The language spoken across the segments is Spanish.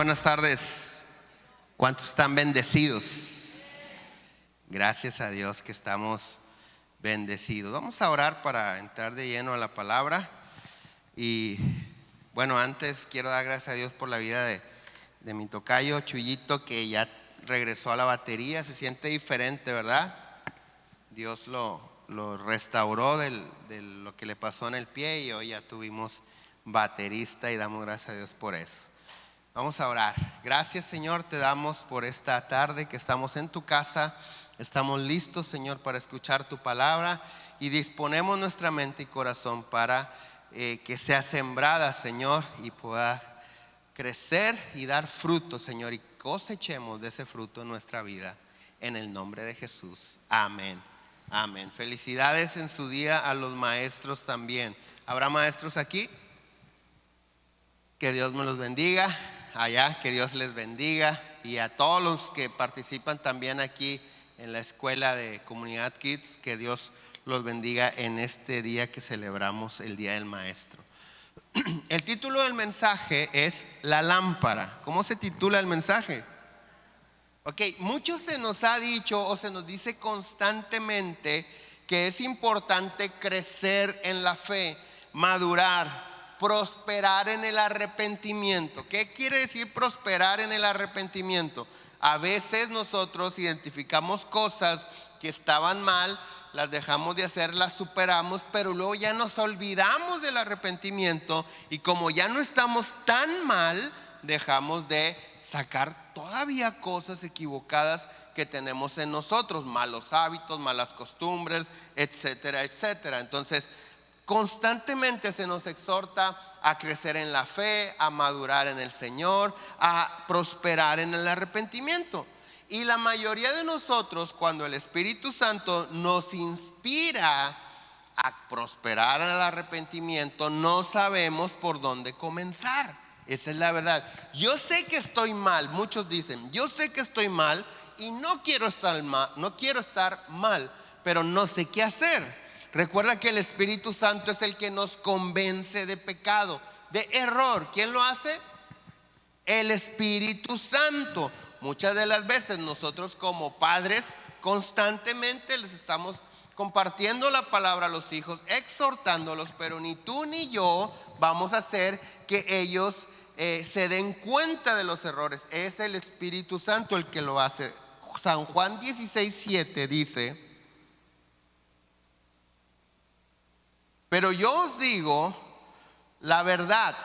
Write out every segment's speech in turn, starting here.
Buenas tardes. ¿Cuántos están bendecidos? Gracias a Dios que estamos bendecidos. Vamos a orar para entrar de lleno a la palabra. Y bueno, antes quiero dar gracias a Dios por la vida de mi tocayo Chuyito, que ya regresó a la batería. Se siente diferente, ¿verdad? Dios lo restauró de lo que le pasó en el pie y hoy ya tuvimos baterista y damos gracias a Dios por eso. Vamos a orar. Gracias, Señor, te damos por esta tarde que estamos en tu casa. Estamos listos, Señor, para escuchar tu palabra y disponemos nuestra mente y corazón para que sea sembrada, Señor, y pueda crecer y dar fruto, Señor, y cosechemos de ese fruto en nuestra vida. En el nombre de Jesús. Amén. Amén. Felicidades en su día a los maestros también. ¿Habrá maestros aquí? Que Dios me los bendiga. Allá, que Dios les bendiga, y a todos los que participan también aquí en la escuela de Comunidad Kids, que Dios los bendiga en este día que celebramos el Día del Maestro. El título del mensaje es La lámpara. ¿Cómo se titula el mensaje? Ok, mucho se nos ha dicho o se nos dice constantemente que es importante crecer en la fe, madurar, prosperar en el arrepentimiento. ¿Qué quiere decir prosperar en el arrepentimiento? A veces nosotros identificamos cosas que estaban mal, las dejamos de hacer, las superamos, pero luego ya nos olvidamos del arrepentimiento y como ya no estamos tan mal, dejamos de sacar todavía cosas equivocadas que tenemos en nosotros, malos hábitos, malas costumbres, etcétera, etcétera. Entonces, constantemente se nos exhorta a crecer en la fe, a madurar en el Señor, a prosperar en el arrepentimiento. Y la mayoría de nosotros, cuando el Espíritu Santo nos inspira a prosperar en el arrepentimiento, no sabemos por dónde comenzar. Esa es la verdad. Yo sé que estoy mal, muchos dicen, yo sé que estoy mal y no quiero estar mal, pero no sé qué hacer. Recuerda que el Espíritu Santo es el que nos convence de pecado, de error. ¿Quién lo hace? El Espíritu Santo. Muchas de las veces nosotros como padres constantemente les estamos compartiendo la palabra a los hijos, exhortándolos, pero ni tú ni yo vamos a hacer que ellos se den cuenta de los errores. Es el Espíritu Santo el que lo hace. San Juan 16:7 dice: pero yo os digo la verdad,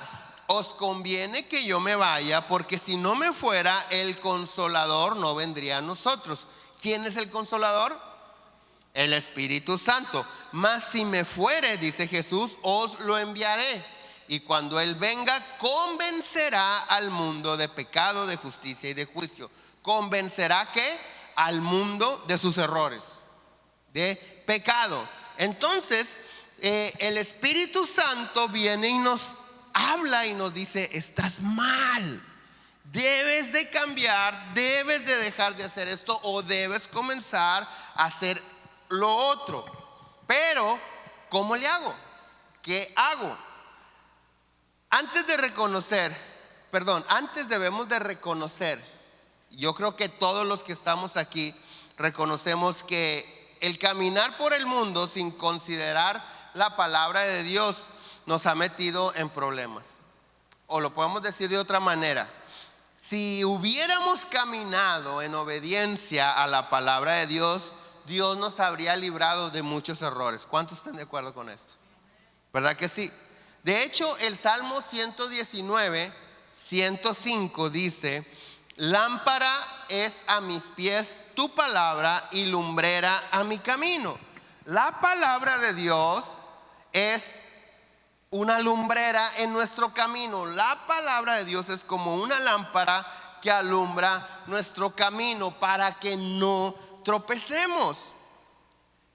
os conviene que yo me vaya, porque si no me fuera, el Consolador no vendría a nosotros. ¿Quién es el Consolador? El Espíritu Santo. Mas si me fuere, dice Jesús, os lo enviaré. Y cuando Él venga, convencerá al mundo de pecado, de justicia y de juicio. ¿Convencerá qué? Al mundo de sus errores, de pecado. Entonces, el Espíritu Santo viene y nos habla y nos dice: estás mal, debes de cambiar, debes de dejar de hacer esto o debes comenzar a hacer lo otro. Pero, ¿cómo le hago? ¿Qué hago? Antes debemos de reconocer, yo creo que todos los que estamos aquí reconocemos que el caminar por el mundo sin considerar la palabra de Dios nos ha metido en problemas. O lo podemos decir de otra manera: si hubiéramos caminado en obediencia a la palabra de Dios, Dios nos habría librado de muchos errores. ¿Cuántos están de acuerdo con esto? ¿Verdad que sí? De hecho, el Salmo 119, 105 dice: lámpara es a mis pies tu palabra y lumbrera a mi camino. La palabra de Dios es una lumbrera en nuestro camino. La palabra de Dios es como una lámpara que alumbra nuestro camino para que no tropecemos.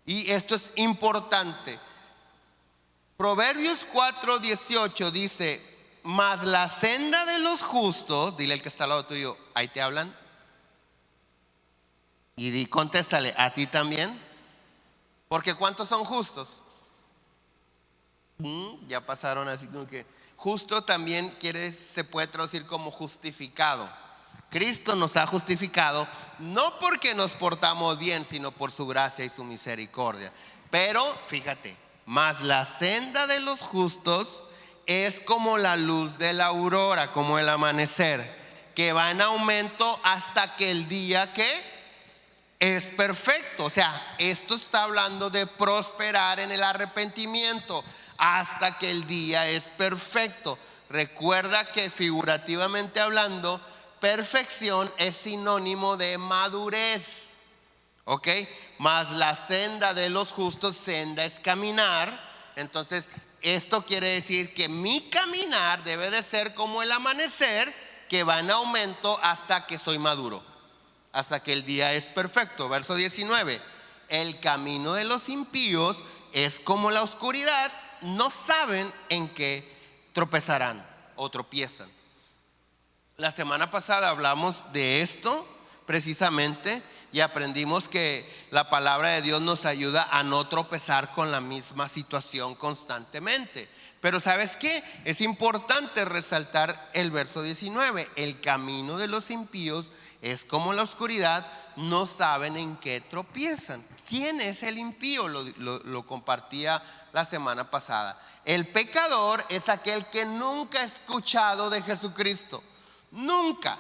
Y esto es importante. Proverbios 4:18 dice: mas la senda de los justos, dile al que está al lado tuyo, ahí te hablan, y contéstale: ¿a ti también? Porque ¿cuántos son justos? Ya pasaron así como que, Justo también se puede traducir como justificado. Cristo nos ha justificado no porque nos portamos bien, sino por su gracia y su misericordia. Pero fíjate, mas la senda de los justos es como la luz de la aurora, como el amanecer, que va en aumento hasta que el día que es perfecto. O sea, esto está hablando de prosperar en el arrepentimiento hasta que el día es perfecto. Recuerda que figurativamente hablando, perfección es sinónimo de madurez, ¿ok? Mas la senda de los justos, senda es caminar. Entonces, esto quiere decir que mi caminar debe de ser como el amanecer, que va en aumento hasta que soy maduro, hasta que el día es perfecto. Verso 19, el camino de los impíos es como la oscuridad, no saben en qué tropezarán o tropiezan. La semana pasada hablamos de esto precisamente y aprendimos que la palabra de Dios nos ayuda a no tropezar con la misma situación constantemente. Pero ¿sabes qué? Es importante resaltar el verso 19. El camino de los impíos es como la oscuridad, no saben en qué tropiezan. ¿Quién es el impío? Lo compartía la semana pasada. El pecador es aquel que nunca ha escuchado de Jesucristo. Nunca.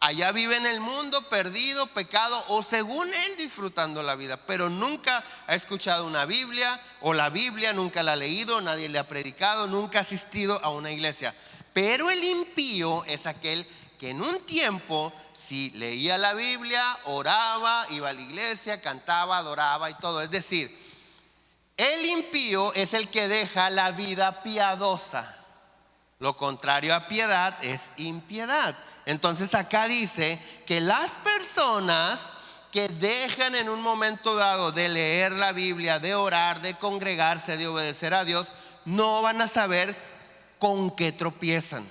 Allá vive en el mundo perdido, pecado o según él disfrutando la vida, pero nunca ha escuchado una Biblia o la Biblia nunca la ha leído, nadie le ha predicado, nunca ha asistido a una iglesia. Pero el impío es aquel que en un tiempo sí leía la Biblia, oraba, iba a la iglesia, cantaba, adoraba y todo. Es decir, el impío es el que deja la vida piadosa. Lo contrario a piedad es impiedad. Entonces acá dice que las personas que dejan en un momento dado de leer la Biblia, de orar, de congregarse, de obedecer a Dios, no van a saber con qué tropiezan.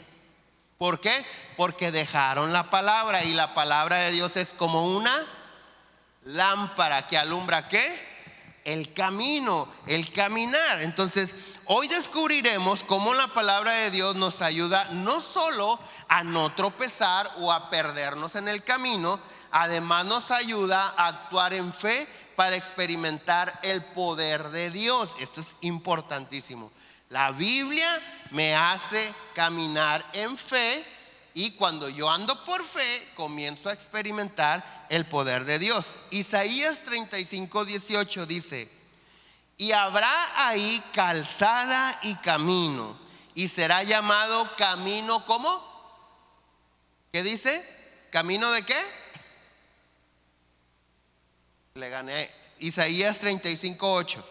¿Por qué? Porque dejaron la palabra, y la palabra de Dios es como una lámpara que alumbra ¿qué? El camino, el caminar. Entonces, hoy descubriremos cómo la palabra de Dios nos ayuda no solo a no tropezar o a perdernos en el camino, además nos ayuda a actuar en fe para experimentar el poder de Dios. Esto es importantísimo. La Biblia me hace caminar en fe, y cuando yo ando por fe, comienzo a experimentar el poder de Dios. Isaías 35:18 dice: y habrá ahí calzada y camino, y será llamado camino, ¿cómo? ¿Qué dice? ¿Camino de qué? Le gané. Isaías 35:8.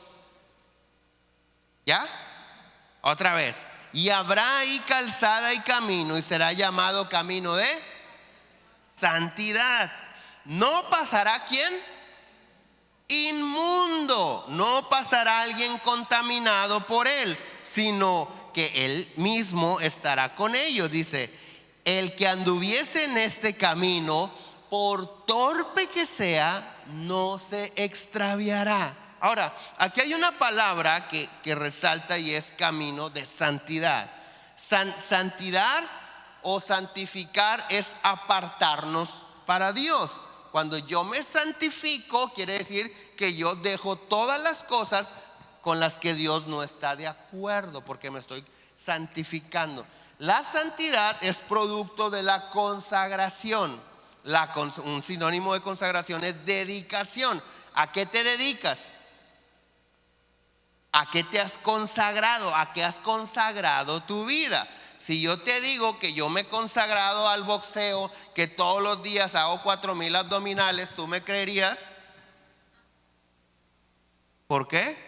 ¿Ya? Otra vez. Y habrá ahí calzada y camino, y será llamado camino de santidad. No pasará ¿quién? Inmundo. No pasará alguien contaminado por él, sino que él mismo estará con ellos. Dice: el que anduviese en este camino, por torpe que sea, no se extraviará. Ahora, aquí hay una palabra que resalta, y es camino de santidad. Santidad o santificar es apartarnos para Dios. Cuando yo me santifico, quiere decir que yo dejo todas las cosas con las que Dios no está de acuerdo, porque me estoy santificando. La santidad es producto de la consagración. Un sinónimo de consagración es dedicación. ¿A qué te dedicas? ¿A qué te has consagrado? ¿A qué has consagrado tu vida? Si yo te digo que yo me he consagrado al boxeo, que todos los días hago 4,000 abdominales, ¿tú me creerías? ¿Por qué?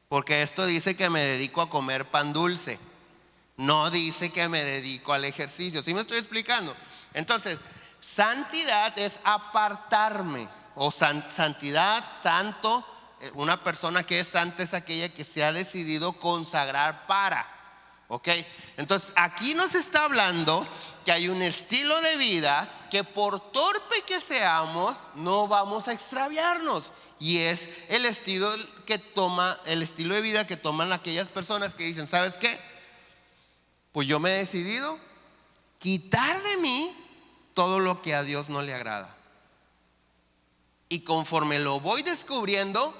Porque esto dice que me dedico a comer pan dulce. No dice que me dedico al ejercicio. ¿Sí me estoy explicando? Entonces, santidad es apartarme, o santidad, santo. Una persona que es santa es aquella que se ha decidido consagrar para. ¿Ok? Entonces aquí nos está hablando que hay un estilo de vida que, por torpe que seamos, no vamos a extraviarnos. Y es el estilo de vida que toman aquellas personas que dicen: ¿sabes qué? pues yo me he decidido quitar de mí todo lo que a Dios no le agrada. Y conforme lo voy descubriendo,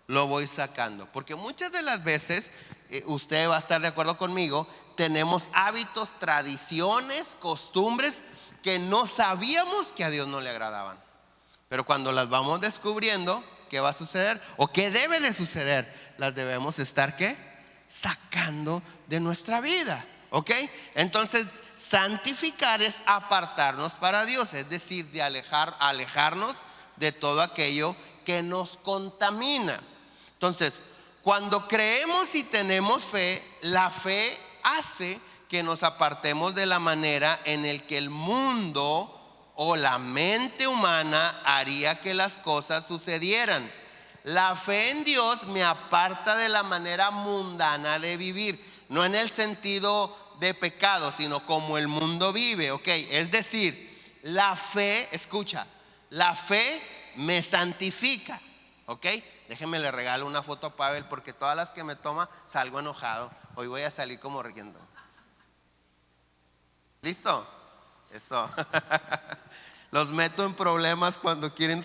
lo voy sacando. Porque muchas de las veces, usted va a estar de acuerdo conmigo, tenemos hábitos, tradiciones, costumbres que no sabíamos que a Dios no le agradaban. Pero cuando las vamos descubriendo, ¿qué va a suceder? ¿O qué debe de suceder? Las debemos estar, ¿qué? Sacando de nuestra vida, ¿ok? Entonces, santificar es apartarnos para Dios, es decir, de alejarnos de todo aquello que nos contamina. Entonces, cuando creemos y tenemos fe, la fe hace que nos apartemos de la manera en el que el mundo o la mente humana haría que las cosas sucedieran. La fe en Dios me aparta de la manera mundana de vivir, no en el sentido de pecado, sino como el mundo vive, ¿ok? Es decir, la fe, escucha, la fe me santifica, ¿ok? Déjenme le regalo una foto a Pavel porque todas las que me toma salgo enojado. Hoy voy a salir como riendo. ¿Listo? Eso. Los meto en problemas cuando quieren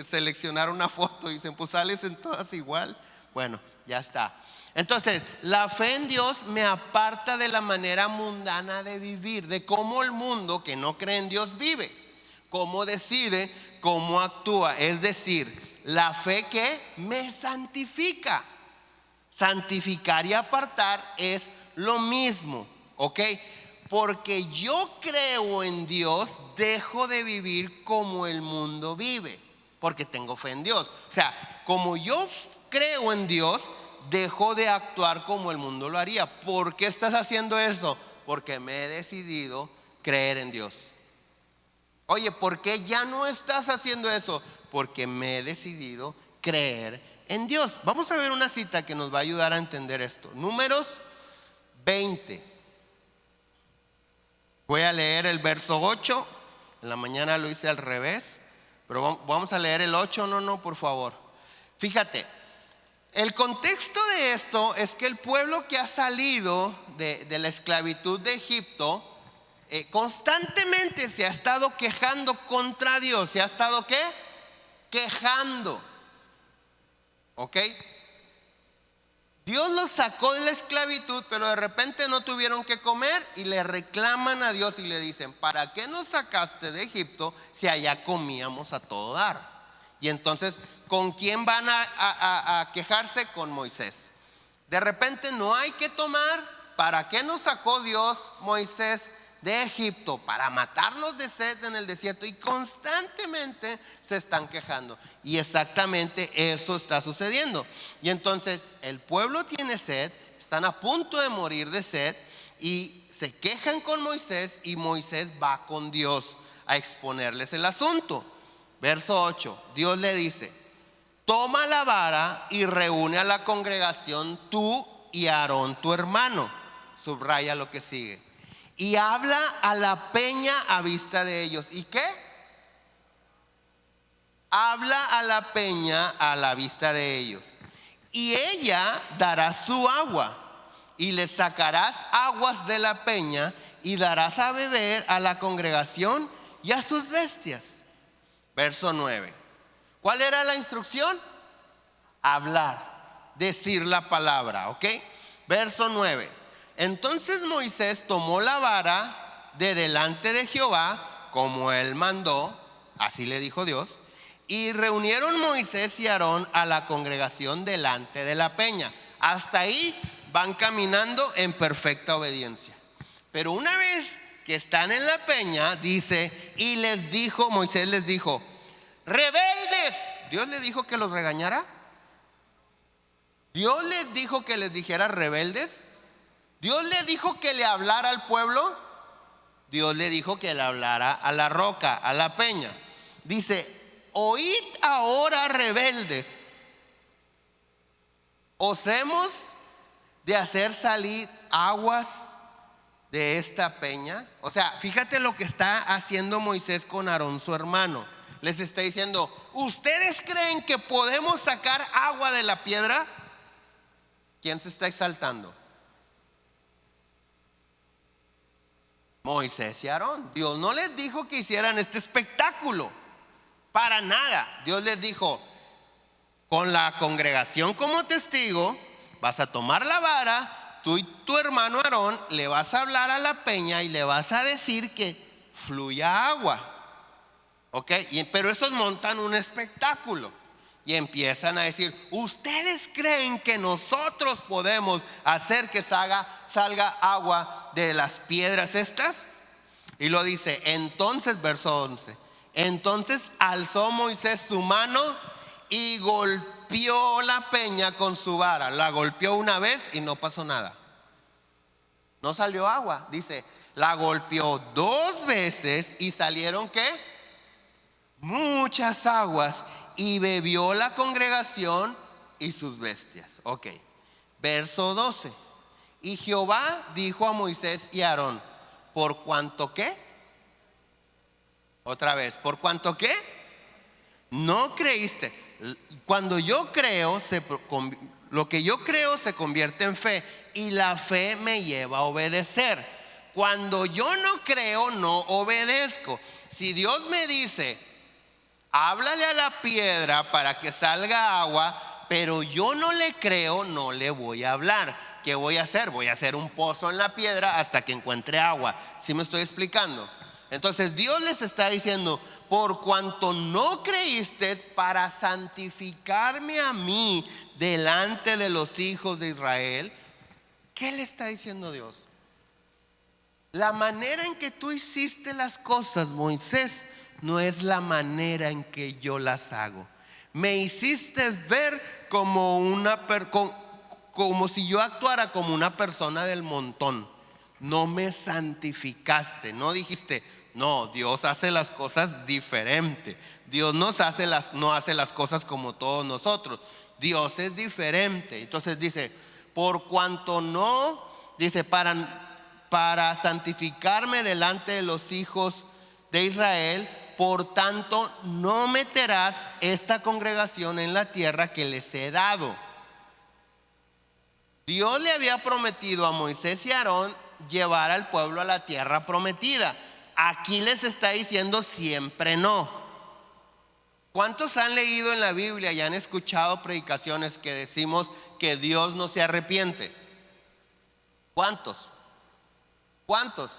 seleccionar una foto y dicen, pues sales en todas igual. Bueno, ya está. Entonces, la fe en Dios me aparta de la manera mundana de vivir, de cómo el mundo que no cree en Dios vive, cómo decide, cómo actúa. Es decir, la fe que me santifica. Santificar y apartar es lo mismo, ¿ok? Porque yo creo en Dios, dejo de vivir como el mundo vive, porque tengo fe en Dios. O sea, como yo creo en Dios, dejo de actuar como el mundo lo haría. ¿Por qué estás haciendo eso? Porque me he decidido creer en Dios. Oye, ¿por qué ya no estás haciendo eso? Porque me he decidido creer en Dios. Vamos a ver una cita que nos va a ayudar a entender esto. Números 20. Voy a leer el verso 8. En la mañana lo hice al revés, pero vamos a leer el 8. No, por favor. Fíjate, el contexto de esto es que el pueblo que ha salido de la esclavitud de Egipto constantemente se ha estado quejando contra Dios. ¿Se ha estado qué? Quejando. ¿Ok? Dios los sacó de la esclavitud, pero de repente no tuvieron que comer y le reclaman a Dios y le dicen, ¿para qué nos sacaste de Egipto si allá comíamos a todo dar? Y entonces, ¿con quién van a quejarse? Con Moisés. De repente no hay que tomar. ¿Para qué nos sacó Dios, Moisés, de Egipto? Para matarnos de sed en el desierto. Y constantemente se están quejando. Y exactamente eso está sucediendo. Y entonces el pueblo tiene sed, están a punto de morir de sed y se quejan con Moisés, y Moisés va con Dios a exponerles el asunto. Verso 8, Dios le dice, toma la vara y reúne a la congregación, tú y Aarón tu hermano. Subraya lo que sigue. Y habla a la peña a vista de ellos. ¿Y qué? Habla a la peña a la vista de ellos. Y ella dará su agua. Y le sacarás aguas de la peña y darás a beber a la congregación y a sus bestias. Verso 9. ¿Cuál era la instrucción? Hablar, decir la palabra, ¿ok? Verso 9. Entonces Moisés tomó la vara de delante de Jehová, como él mandó, así le dijo Dios, y reunieron Moisés y Aarón a la congregación delante de la peña. Hasta ahí van caminando en perfecta obediencia. Pero una vez que están en la peña, dice, y les dijo, Moisés les dijo, rebeldes. ¿Dios le dijo que los regañara? ¿Dios les dijo que les dijera rebeldes? ¿Dios le dijo que le hablara al pueblo? Dios le dijo que le hablara a la roca, a la peña. Dice, oíd ahora, rebeldes, os hemos de hacer salir aguas de esta peña. O sea, fíjate lo que está haciendo Moisés con Aarón, su hermano. Les está diciendo, ¿ustedes creen que podemos sacar agua de la piedra? ¿Quién se está exaltando? Moisés y Aarón. Dios no les dijo que hicieran este espectáculo, para nada. Dios les dijo: con la congregación como testigo, vas a tomar la vara, tú y tu hermano Aarón le vas a hablar a la peña y le vas a decir que fluya agua. ¿Ok? Pero estos montan un espectáculo y empiezan a decir: ¿ustedes creen que nosotros podemos hacer que salga agua de las piedras estas? Y lo dice, entonces, verso 11, entonces alzó Moisés su mano y golpeó la peña con su vara. La golpeó una vez y no pasó nada. No salió agua. Dice, la golpeó 2 veces y salieron ¿qué? Muchas aguas, y bebió la congregación y sus bestias. Ok, verso 12. Y Jehová dijo a Moisés y a Aarón: ¿por cuanto qué? Otra vez, ¿por cuanto qué? No creíste. Cuando yo creo, lo que yo creo se convierte en fe, y la fe me lleva a obedecer. Cuando yo no creo, no obedezco. Si Dios me dice: háblale a la piedra para que salga agua, pero yo no le creo, no le voy a hablar. ¿Qué voy a hacer? Voy a hacer un pozo en la piedra hasta que encuentre agua. ¿Sí me estoy explicando? Entonces Dios les está diciendo: por cuanto no creíste para santificarme a mí delante de los hijos de Israel. ¿Qué le está diciendo Dios? La manera en que tú hiciste las cosas, Moisés, no es la manera en que yo las hago. Me hiciste ver como si yo actuara como una persona del montón. No me santificaste. No dijiste: no, Dios hace las cosas diferente. Dios no hace las cosas como todos nosotros. Dios es diferente. Entonces dice: por cuanto no, dice, para santificarme delante de los hijos de Israel, por tanto no meterás esta congregación en la tierra que les he dado. Dios le había prometido a Moisés y a Aarón llevar al pueblo a la tierra prometida. Aquí les está diciendo siempre no. ¿Cuántos han leído en la Biblia y han escuchado predicaciones que decimos que Dios no se arrepiente? ¿Cuántos? ¿Cuántos?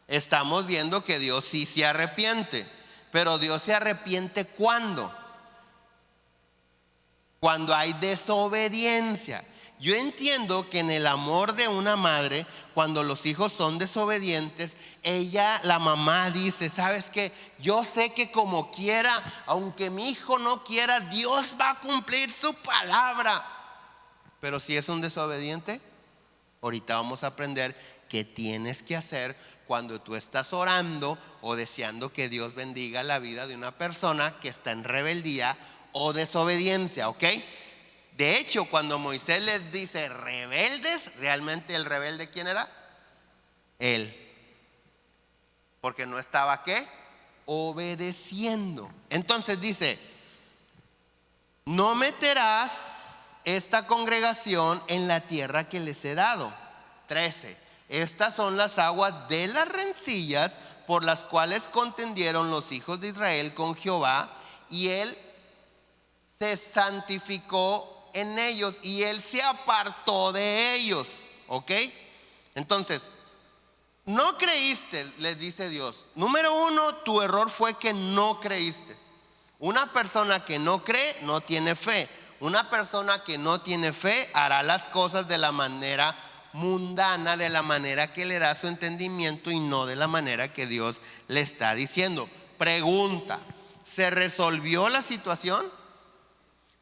Estamos viendo que Dios sí se arrepiente. Pero Dios se arrepiente ¿cuándo? Cuando hay desobediencia. Yo entiendo que en el amor de una madre, cuando los hijos son desobedientes, la mamá dice: ¿sabes qué? Yo sé que como quiera, aunque mi hijo no quiera, Dios va a cumplir su palabra. Pero si es un desobediente, ahorita vamos a aprender qué tienes que hacer cuando tú estás orando o deseando que Dios bendiga la vida de una persona que está en rebeldía o desobediencia, ¿ok? De hecho, cuando Moisés les dice rebeldes, realmente el rebelde, ¿quién era? Él. Porque no estaba ¿qué? Obedeciendo. Entonces dice: no meterás esta congregación en la tierra que les he dado. 13. Estas son las aguas de las rencillas por las cuales contendieron los hijos de Israel con Jehová, y él se santificó en ellos y él se apartó de ellos. ¿Ok? Entonces, no creíste, les dice Dios. Número 1, tu error fue que no creíste. Una persona que no cree no tiene fe. Una persona que no tiene fe hará las cosas de la manera mundana, de la manera que le da su entendimiento y no de la manera que Dios le está diciendo. Pregunta: ¿se resolvió la situación?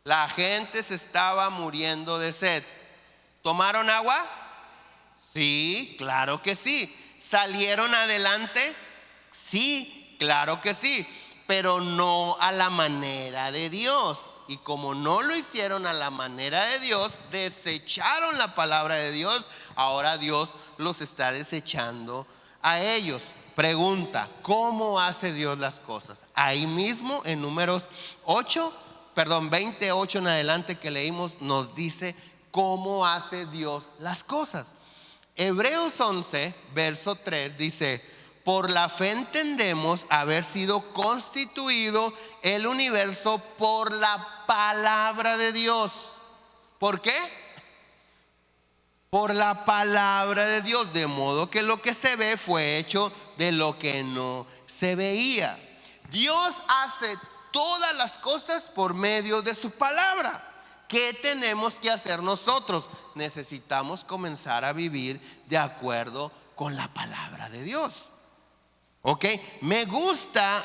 La gente se estaba muriendo de sed. ¿Tomaron agua? Sí, claro que sí. ¿Salieron adelante? Sí, claro que sí, pero no a la manera de Dios. Y como no lo hicieron a la manera de Dios, desecharon la palabra de Dios. Ahora Dios los está desechando a ellos. Pregunta: ¿cómo hace Dios las cosas? Ahí mismo en Números 28 en adelante que leímos, nos dice cómo hace Dios las cosas. Hebreos 11, verso 3 dice: por la fe entendemos haber sido constituido el universo por la palabra de Dios. ¿Por qué? Por la palabra de Dios, de modo que lo que se ve fue hecho de lo que no se veía. Dios hace todas las cosas por medio de su palabra. ¿Qué tenemos que hacer nosotros? Necesitamos comenzar a vivir de acuerdo con la palabra de Dios. ¿Ok? Me gusta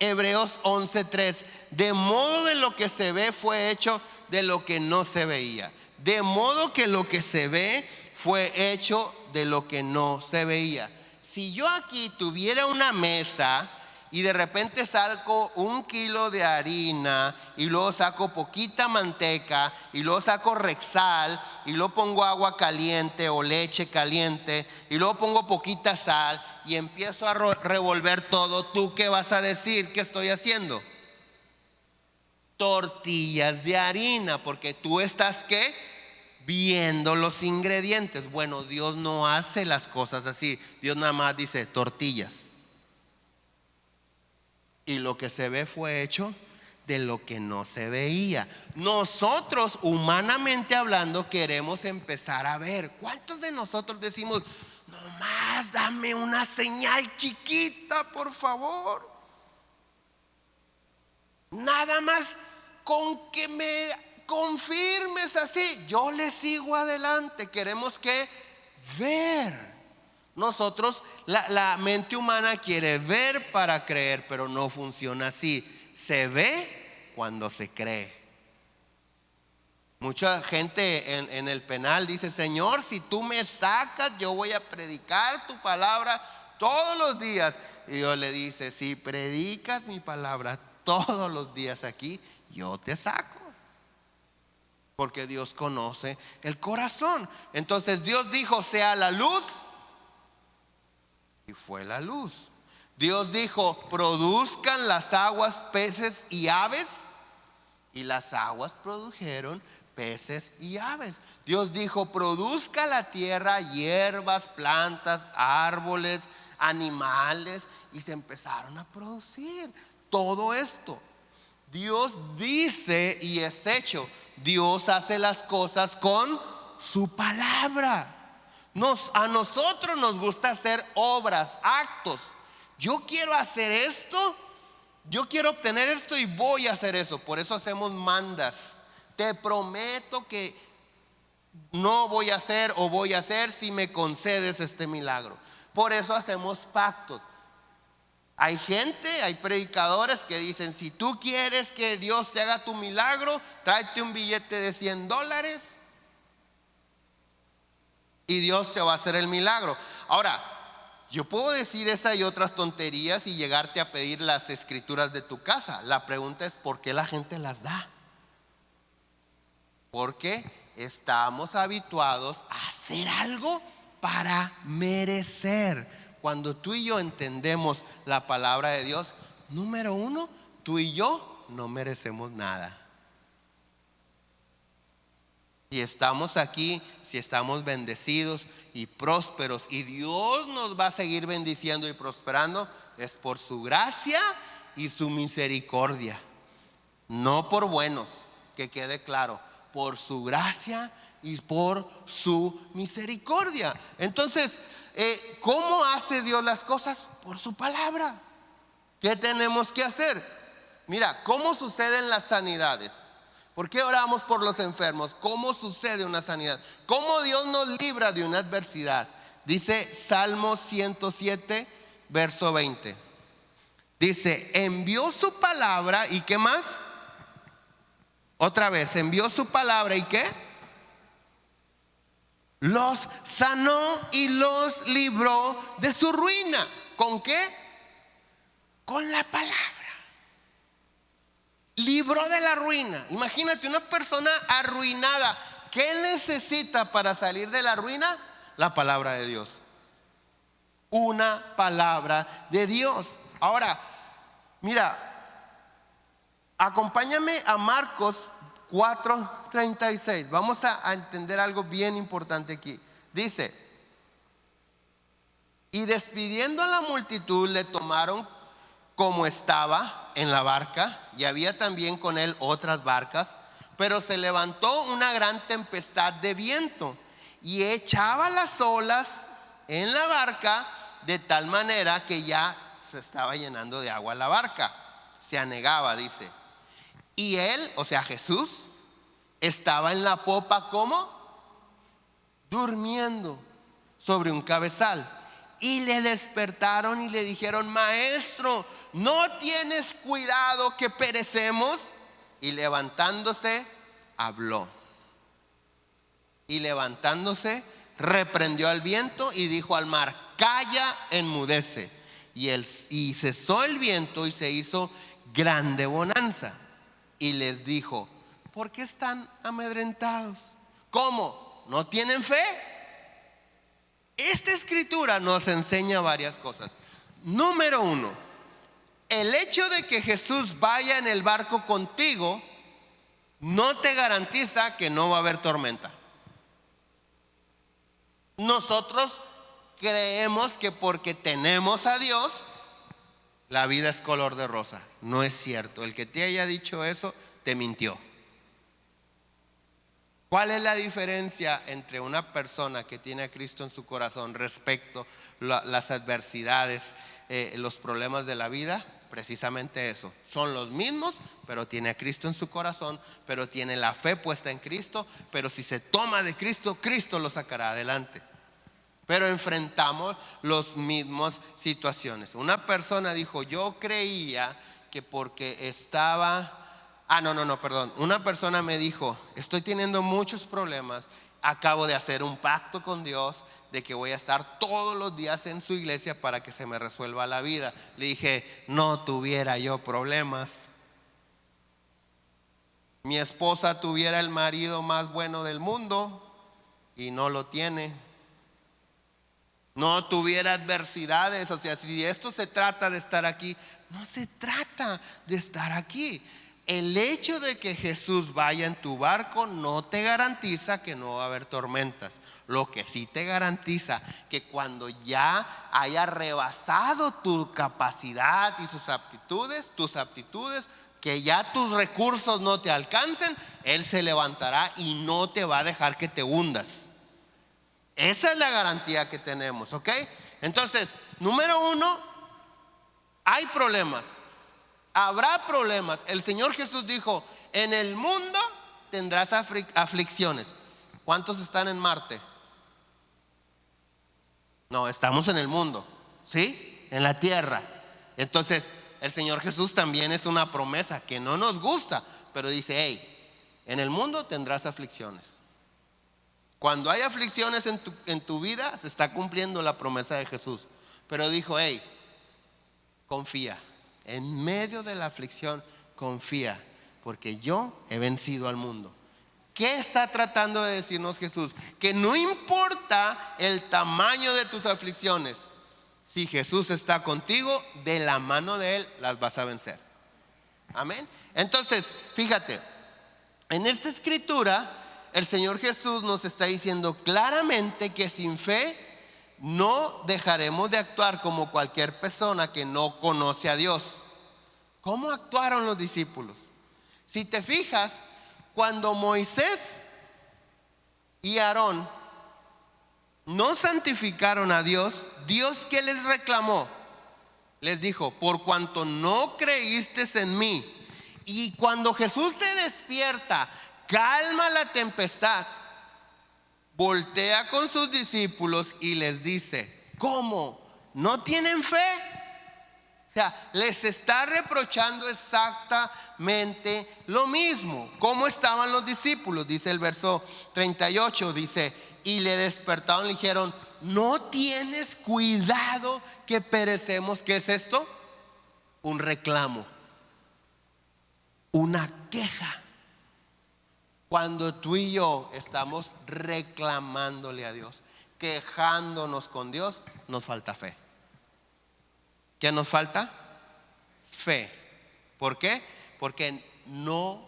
Hebreos 11:3. De modo de lo que se ve fue hecho de lo que no se veía. De modo que lo que se ve fue hecho de lo que no se veía. Si yo aquí tuviera una mesa y de repente saco 1 kilo de harina y luego saco poquita manteca y luego saco Rexal y luego pongo agua caliente o leche caliente y luego pongo poquita sal y empiezo a revolver todo, ¿tú qué vas a decir que estoy haciendo? Tortillas de harina, porque tú estás ¿qué? Viendo los ingredientes. Bueno, Dios no hace las cosas así. Dios nada más dice tortillas. Y lo que se ve fue hecho de lo que no se veía. Nosotros, humanamente hablando, queremos empezar a ver. ¿Cuántos de nosotros decimos, nomás dame una señal chiquita, por favor? Nada más con que me confirmes así, yo le sigo adelante. Queremos que ver. Nosotros, la mente humana quiere ver para creer, pero no funciona así. Se ve cuando se cree. Mucha gente en el penal dice: Señor, si tú me sacas, yo voy a predicar tu palabra todos los días. Y Dios le dice: si predicas mi palabra todos los días aquí, yo te saco. Porque Dios conoce el corazón. Entonces Dios dijo: sea la luz. Y fue la luz. Dios dijo: produzcan las aguas peces y aves. Y las aguas produjeron peces y aves. Dios dijo: produzca la tierra hierbas, plantas, árboles, animales. Y se empezaron a producir todo esto. Dios dice y es hecho. Dios hace las cosas con su palabra. A nosotros nos gusta hacer obras, actos. Yo quiero hacer esto, yo quiero obtener esto y voy a hacer eso. Por eso hacemos mandas. Te prometo que no voy a hacer o voy a hacer si me concedes este milagro. Por eso hacemos pactos. Hay gente, hay predicadores que dicen: si tú quieres que Dios te haga tu milagro, tráete un billete de $100 y Dios te va a hacer el milagro. Ahora, yo puedo decir esa y otras tonterías y llegarte a pedir las escrituras de tu casa. La pregunta es: ¿por qué la gente las da? Porque estamos habituados a hacer algo para merecer. Cuando tú y yo entendemos la palabra de Dios, número uno, tú y yo no merecemos nada. Si estamos aquí, si estamos bendecidos y prósperos, y Dios nos va a seguir bendiciendo y prosperando, es por su gracia y su misericordia. No por buenos, que quede claro, por su gracia y por su misericordia. Entonces, ¿cómo hace Dios las cosas? Por su palabra. ¿Qué tenemos que hacer? Mira, ¿cómo suceden las sanidades? ¿Por qué oramos por los enfermos? ¿Cómo sucede una sanidad? ¿Cómo Dios nos libra de una adversidad? Dice Salmo 107, verso 20. Dice: envió su palabra y ¿qué más? Otra vez, envió su palabra y ¿qué? Los sanó y los libró de su ruina. ¿Con qué? Con la palabra. Libró de la ruina. Imagínate una persona arruinada. ¿Qué necesita para salir de la ruina? La palabra de Dios. Una palabra de Dios. Ahora, mira, acompáñame a Marcos 4:36. Vamos a entender algo bien importante aquí. Dice: Y despidiendo a la multitud, le tomaron como estaba en la barca, y había también con él otras barcas, pero se levantó una gran tempestad de viento y echaba las olas en la barca de tal manera que ya se estaba llenando de agua la barca, se anegaba, dice. Y él, o sea Jesús, estaba en la popa, ¿cómo? Durmiendo sobre un cabezal. Y le despertaron y le dijeron: Maestro, ¿no tienes cuidado que perecemos? Y levantándose, habló. Y levantándose, reprendió al viento y dijo al mar: Calla, enmudece. Y cesó el viento y se hizo grande bonanza. Y les dijo: ¿por qué están amedrentados? ¿Cómo? ¿No tienen fe? Esta escritura nos enseña varias cosas. Número uno, el hecho de que Jesús vaya en el barco contigo no te garantiza que no va a haber tormenta. Nosotros creemos que porque tenemos a Dios, la vida es color de rosa. No es cierto. El que te haya dicho eso, te mintió. ¿Cuál es la diferencia entre una persona que tiene a Cristo en su corazón respecto a las adversidades, los problemas de la vida? Precisamente eso. Son los mismos, pero tiene a Cristo en su corazón, pero tiene la fe puesta en Cristo, pero si se toma de Cristo, Cristo lo sacará adelante. Pero enfrentamos las mismas situaciones. Una persona dijo: yo creía que porque estaba... Una persona me dijo: estoy teniendo muchos problemas, acabo de hacer un pacto con Dios de que voy a estar todos los días en su iglesia para que se me resuelva la vida. Le dije: no tuviera yo problemas. Mi esposa tuviera el marido más bueno del mundo y no lo tiene. No tuviera adversidades. O sea, si esto se trata de estar aquí, no se trata de estar aquí. El hecho de que Jesús vaya en tu barco no te garantiza que no va a haber tormentas. Lo que sí te garantiza que cuando ya haya rebasado tu capacidad y tus aptitudes, que ya tus recursos no te alcancen, Él se levantará y no te va a dejar que te hundas. Esa es la garantía que tenemos, ¿ok? Entonces, número uno, hay problemas. Habrá problemas. El Señor Jesús dijo: en el mundo tendrás aflicciones. ¿Cuántos están en Marte? No, estamos en el mundo, ¿sí? En la tierra. Entonces, el Señor Jesús también es una promesa que no nos gusta, pero dice: hey, en el mundo tendrás aflicciones. Cuando hay aflicciones en tu vida, se está cumpliendo la promesa de Jesús. Pero dijo: hey, confía. En medio de la aflicción, confía, porque yo he vencido al mundo. ¿Qué está tratando de decirnos Jesús? Que no importa el tamaño de tus aflicciones, si Jesús está contigo, de la mano de Él las vas a vencer. Amén. Entonces, fíjate, en esta escritura, el Señor Jesús nos está diciendo claramente que sin fe no dejaremos de actuar como cualquier persona que no conoce a Dios. ¿Cómo actuaron los discípulos? Si te fijas, cuando Moisés y Aarón no santificaron a Dios, ¿Dios qué les reclamó? Les dijo: por cuanto no creíste en mí. Y cuando Jesús se despierta, calma la tempestad, voltea con sus discípulos y les dice: ¿cómo? ¿No tienen fe? O sea, les está reprochando exactamente lo mismo. ¿Cómo estaban los discípulos? Dice el verso 38, dice: y le despertaron y le dijeron: ¿no tienes cuidado que perecemos? ¿Qué es esto? Un reclamo, una queja. Cuando tú y yo estamos reclamándole a Dios, quejándonos con Dios, nos falta fe. ¿Qué nos falta? Fe. ¿Por qué? Porque no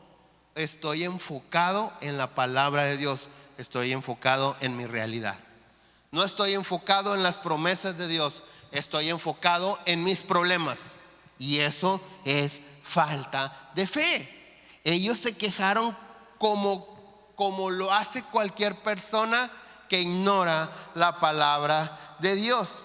estoy enfocado en la palabra de Dios, estoy enfocado en mi realidad. No estoy enfocado en las promesas de Dios, estoy enfocado en mis problemas. Y eso es falta de fe. Ellos se quejaron como lo hace cualquier persona que ignora la palabra de Dios.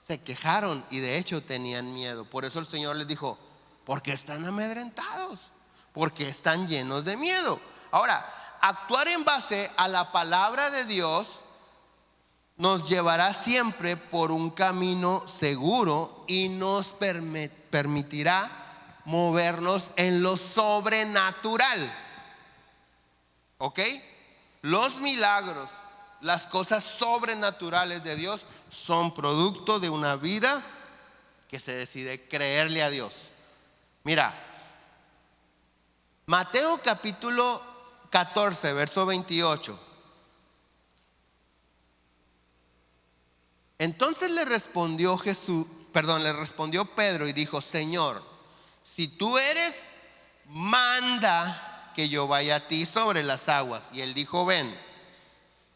Se quejaron y de hecho tenían miedo. Por eso el Señor les dijo: porque están amedrentados, porque están llenos de miedo. Ahora, actuar en base a la palabra de Dios nos llevará siempre por un camino seguro y nos permitirá movernos en lo sobrenatural. ¿Ok? Los milagros, las cosas sobrenaturales de Dios son producto de una vida que se decide creerle a Dios. Mira, Mateo capítulo 14, verso 28. Entonces le respondió Pedro y dijo: Señor, si tú eres, manda que yo vaya a ti sobre las aguas. Y él dijo: ven.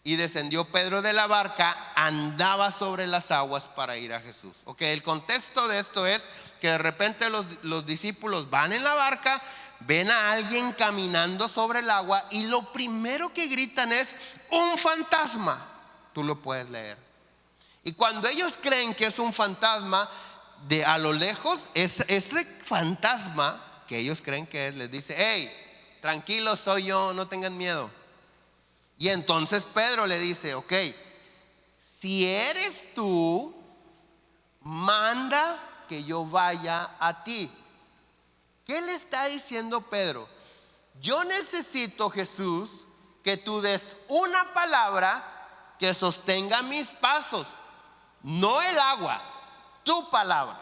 Y descendió Pedro de la barca, andaba sobre las aguas para ir a Jesús. Ok, el contexto de esto es que de repente los discípulos van en la barca, ven a alguien caminando sobre el agua y lo primero que gritan es: un fantasma. Tú lo puedes leer. Y cuando ellos creen que es un fantasma, a lo lejos, ese fantasma que ellos creen que es, les dice: hey, tranquilo, soy yo, no tengan miedo. Y entonces Pedro le dice: ok, si eres tú, manda que yo vaya a ti. ¿Qué le está diciendo Pedro? Yo necesito, Jesús, que tú des una palabra que sostenga mis pasos. No el agua, tu palabra.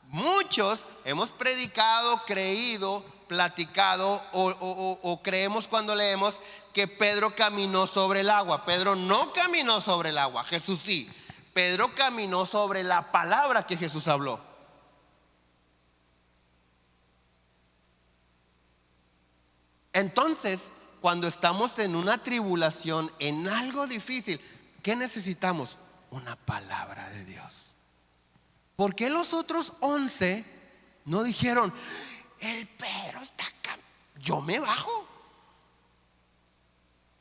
Muchos hemos predicado, creído, platicado o creemos cuando leemos que Pedro caminó sobre el agua. Pedro no caminó sobre el agua, Jesús sí. Pedro caminó sobre la palabra que Jesús habló. Entonces, cuando estamos en una tribulación, en algo difícil, ¿qué necesitamos? Una palabra de Dios. ¿Por qué los otros 11 no dijeron: el Pedro está acá, yo me bajo?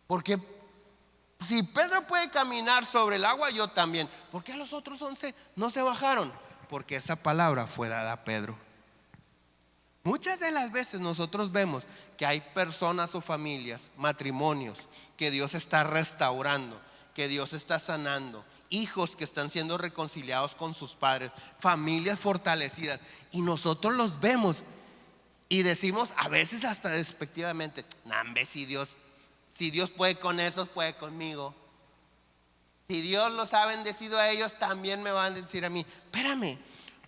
Porque si Pedro puede caminar sobre el agua, yo también. ¿Por qué los otros 11 no se bajaron? Porque esa palabra fue dada a Pedro. Muchas de las veces nosotros vemos que hay personas o familias, matrimonios, que Dios está restaurando, que Dios está sanando, hijos que están siendo reconciliados con sus padres, familias fortalecidas, y nosotros los vemos y decimos a veces hasta despectivamente: nambe, si Dios puede con esos, puede conmigo. Si Dios los ha bendecido a ellos, también me van a bendecir a mí. Espérame,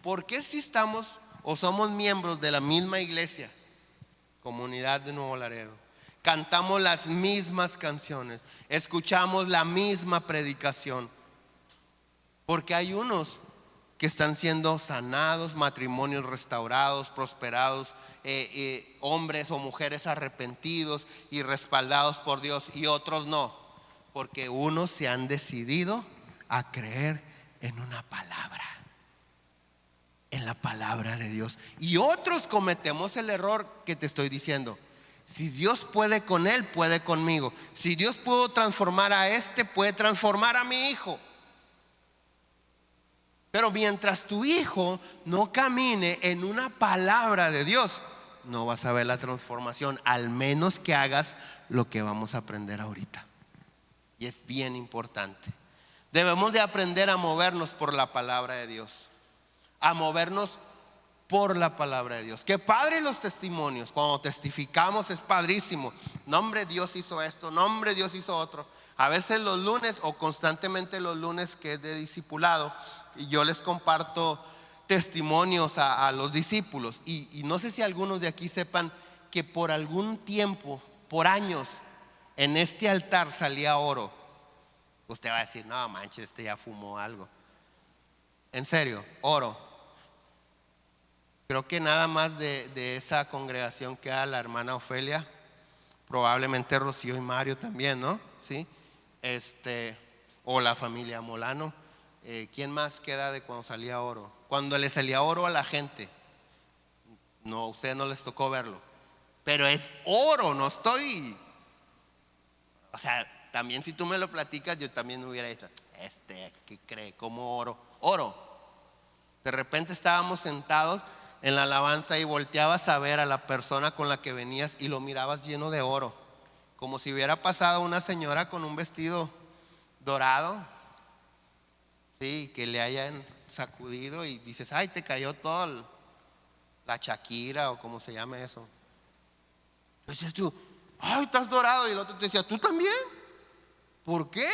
¿por qué si estamos o somos miembros de la misma iglesia, Comunidad de Nuevo Laredo, cantamos las mismas canciones, escuchamos la misma predicación? Porque hay unos que están siendo sanados, matrimonios restaurados, prosperados, hombres o mujeres arrepentidos y respaldados por Dios, y otros no, porque unos se han decidido a creer en una palabra, en la palabra de Dios, y otros cometemos el error que te estoy diciendo. Si Dios puede con él, puede conmigo. Si Dios pudo transformar a este, puede transformar a mi hijo. Pero mientras tu hijo no camine en una palabra de Dios, no vas a ver la transformación, al menos que hagas lo que vamos a aprender ahorita. Y es bien importante. Debemos de aprender a movernos por la palabra de Dios, a movernos por la palabra de Dios. Qué padre los testimonios, cuando testificamos es padrísimo. No, hombre, Dios hizo esto, no, hombre, Dios hizo otro. A veces los lunes o constantemente los lunes que es de discipulado, y yo les comparto testimonios a los discípulos, y no sé si algunos de aquí sepan que por algún tiempo, por años, en este altar salía oro. Usted va a decir: no manches, este ya fumó algo. En serio, oro. Creo que nada más de esa congregación queda la hermana Ofelia, probablemente Rocío y Mario también, ¿no? Sí. o la familia Molano. ¿Quién más queda de cuando salía oro? Cuando le salía oro a la gente. No, a ustedes no les tocó verlo, pero es oro, no estoy. O sea, también si tú me lo platicas, yo también me hubiera dicho, ¿qué cree? ¿Cómo oro? Oro. De repente estábamos sentados en la alabanza y volteabas a ver a la persona con la que venías y lo mirabas lleno de oro, como si hubiera pasado una señora con un vestido dorado, sí, que le hayan sacudido y dices, ay, te cayó todo la Shakira o como se llama eso. Entonces tú, ay, estás dorado. Y el otro te decía, ¿tú también? ¿Por qué?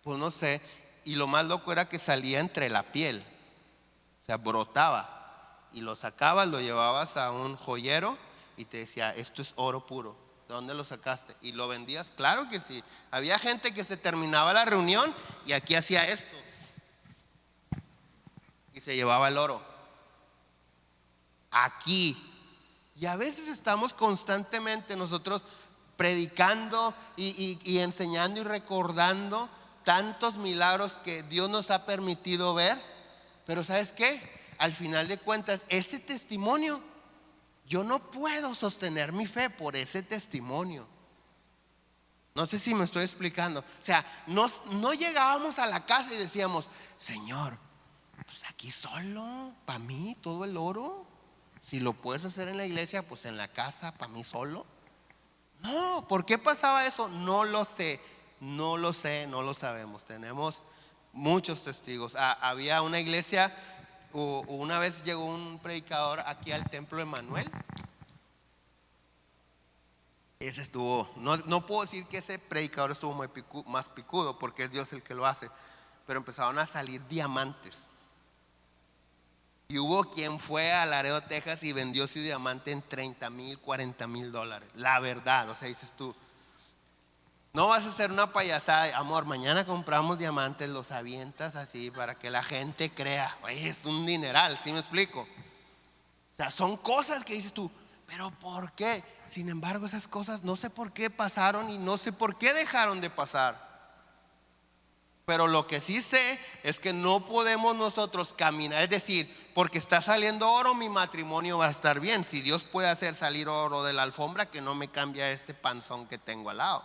Pues no sé. Y lo más loco era que salía entre la piel, o sea, brotaba. Y lo sacabas, lo llevabas a un joyero y te decía, esto es oro puro. ¿De dónde lo sacaste? Y lo vendías. Claro que sí. Había gente que se terminaba la reunión y aquí hacía esto y se llevaba el oro. Aquí. Y a veces estamos constantemente nosotros predicando y enseñando y recordando tantos milagros que Dios nos ha permitido ver. Pero ¿sabes qué? Al final de cuentas, ese testimonio, yo no puedo sostener mi fe por ese testimonio. No sé si me estoy explicando. O sea, no llegábamos a la casa y decíamos, Señor, pues aquí solo, para mí todo el oro. Si lo puedes hacer en la iglesia, pues en la casa, para mí solo. No, ¿por qué pasaba eso? No lo sé, no lo sabemos. Tenemos muchos testigos. Había una iglesia, una vez llegó un predicador aquí al templo de Manuel. Ese estuvo, no puedo decir que ese predicador estuvo más picudo, porque es Dios el que lo hace, pero empezaron a salir diamantes. Y hubo quien fue a Laredo, Texas y vendió su diamante en $30,000, $40,000. La verdad, o sea, dices tú, no vas a hacer una payasada, amor, mañana compramos diamantes, los avientas así para que la gente crea. Oye, es un dineral, ¿sí me explico? O sea, son cosas que dices tú, pero ¿por qué? Sin embargo, esas cosas no sé por qué pasaron y no sé por qué dejaron de pasar. Pero lo que sí sé es que no podemos nosotros caminar, es decir, porque está saliendo oro, mi matrimonio va a estar bien. Si Dios puede hacer salir oro de la alfombra, que no me cambia este panzón que tengo al lado.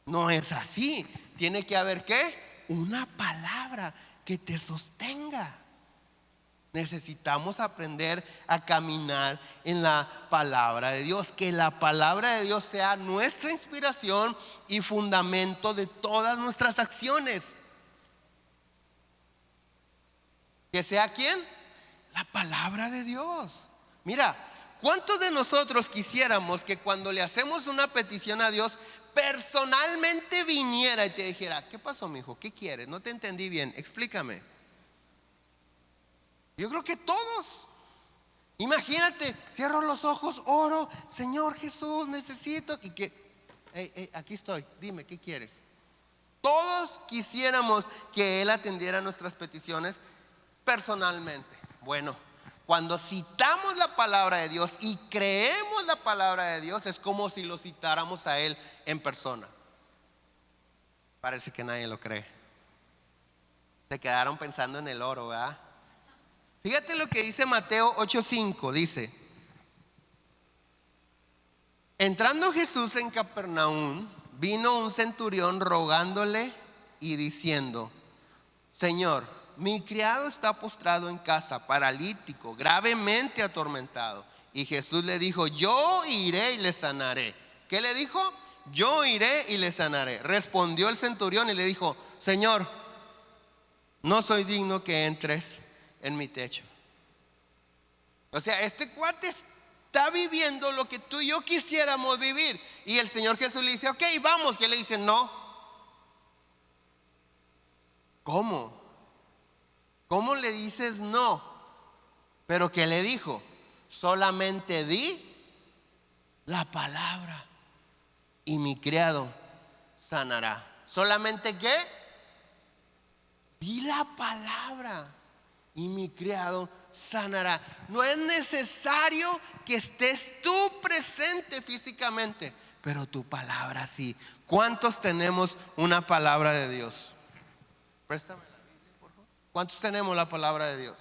No es así. Tiene que haber ¿qué? Una palabra que te sostenga. Necesitamos aprender a caminar en la palabra de Dios. Que la palabra de Dios sea nuestra inspiración y fundamento de todas nuestras acciones. ¿Que sea quién? La palabra de Dios. Mira, ¿cuántos de nosotros quisiéramos que cuando le hacemos una petición a Dios, personalmente viniera y te dijera, ¿qué pasó, mijo? ¿Qué quieres? No te entendí bien, explícame. Yo creo que todos. Imagínate, cierro los ojos, oro, Señor Jesús, necesito. Y que, aquí estoy, dime, ¿qué quieres? Todos quisiéramos que Él atendiera nuestras peticiones personalmente. Bueno, cuando citamos la palabra de Dios y creemos la palabra de Dios, es como si lo citáramos a Él en persona. Parece que nadie lo cree. Se quedaron pensando en el oro, ¿verdad? Fíjate lo que dice Mateo 8:5, dice: entrando Jesús en Capernaum, vino un centurión rogándole y diciendo: Señor, mi criado está postrado en casa, paralítico, gravemente atormentado. Y Jesús le dijo: yo iré y le sanaré. ¿Qué le dijo? Yo iré y le sanaré. Respondió el centurión y le dijo: Señor, no soy digno que entres en mi techo. O sea, este cuate está viviendo lo que tú y yo quisiéramos vivir. Y el Señor Jesús le dice: ok, vamos. Que le dice: no. ¿Cómo? ¿Cómo le dices no? Pero ¿qué le dijo? Solamente di la palabra y mi criado sanará. ¿Solamente qué? Di la palabra y mi criado sanará. No es necesario que estés tú presente físicamente, pero tu palabra sí. ¿Cuántos tenemos una palabra de Dios? Préstame la Biblia, por favor. ¿Cuántos tenemos la palabra de Dios?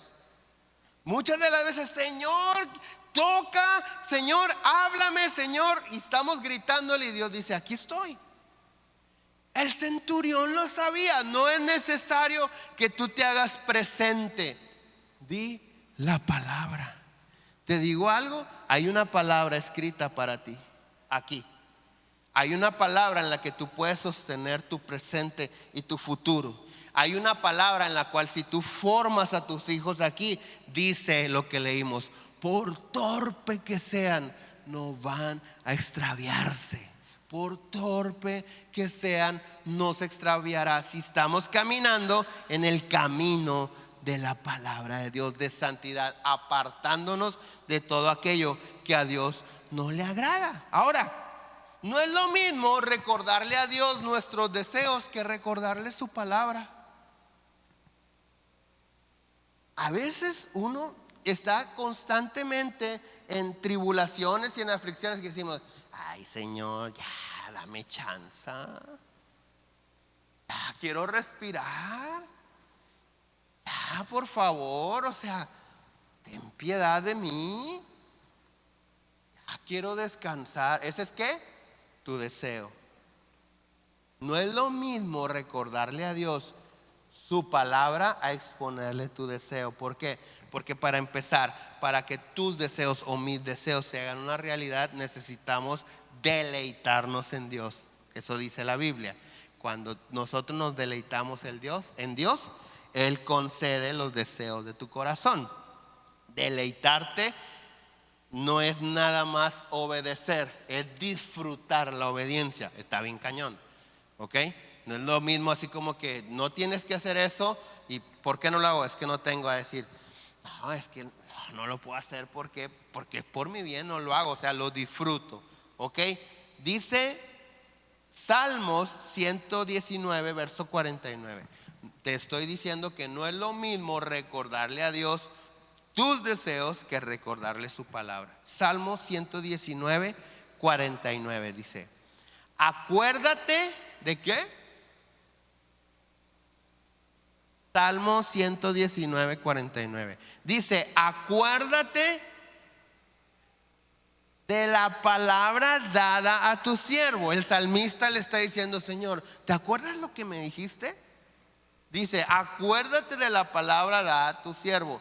Muchas de las veces, Señor, toca, Señor, háblame, Señor, y estamos gritándole y Dios dice, aquí estoy. El centurión lo sabía. No es necesario que tú te hagas presente. Di la palabra. Te digo algo, hay una palabra escrita para ti aquí. Hay una palabra en la que tú puedes sostener tu presente y tu futuro. Hay una palabra en la cual si tú formas a tus hijos aquí, dice lo que leímos, por torpe que sean, no van a extraviarse. Por torpe que sean, no se extraviará si estamos caminando en el camino de la palabra de Dios, de santidad, apartándonos de todo aquello que a Dios no le agrada. Ahora, no es lo mismo recordarle a Dios nuestros deseos que recordarle su palabra. A veces uno está constantemente en tribulaciones y en aflicciones que decimos, ay Señor, ya dame chance, ya quiero respirar, ya por favor, o sea, ten piedad de mí, ya quiero descansar. ¿Ese es qué? Tu deseo. No es lo mismo recordarle a Dios su palabra a exponerle tu deseo. ¿Por qué? Porque para empezar, para que tus deseos o mis deseos se hagan una realidad, necesitamos deleitarnos en Dios. Eso dice la Biblia. Cuando nosotros nos deleitamos en Dios, Él concede los deseos de tu corazón. Deleitarte no es nada más obedecer, es disfrutar la obediencia. Está bien cañón, ¿ok? No es lo mismo así como que no tienes que hacer eso. ¿Y por qué no lo hago? Es que no tengo a decir, no, es que no lo puedo hacer porque por mi bien no lo hago, o sea, lo disfruto, ¿ok? Dice Salmos 119, verso 49. Te estoy diciendo que no es lo mismo recordarle a Dios tus deseos que recordarle su palabra. Salmos 119, 49 dice, acuérdate de qué. Salmo 119, 49. Dice, acuérdate de la palabra dada a tu siervo. El salmista le está diciendo, Señor, ¿te acuerdas lo que me dijiste? Dice, acuérdate de la palabra dada a tu siervo,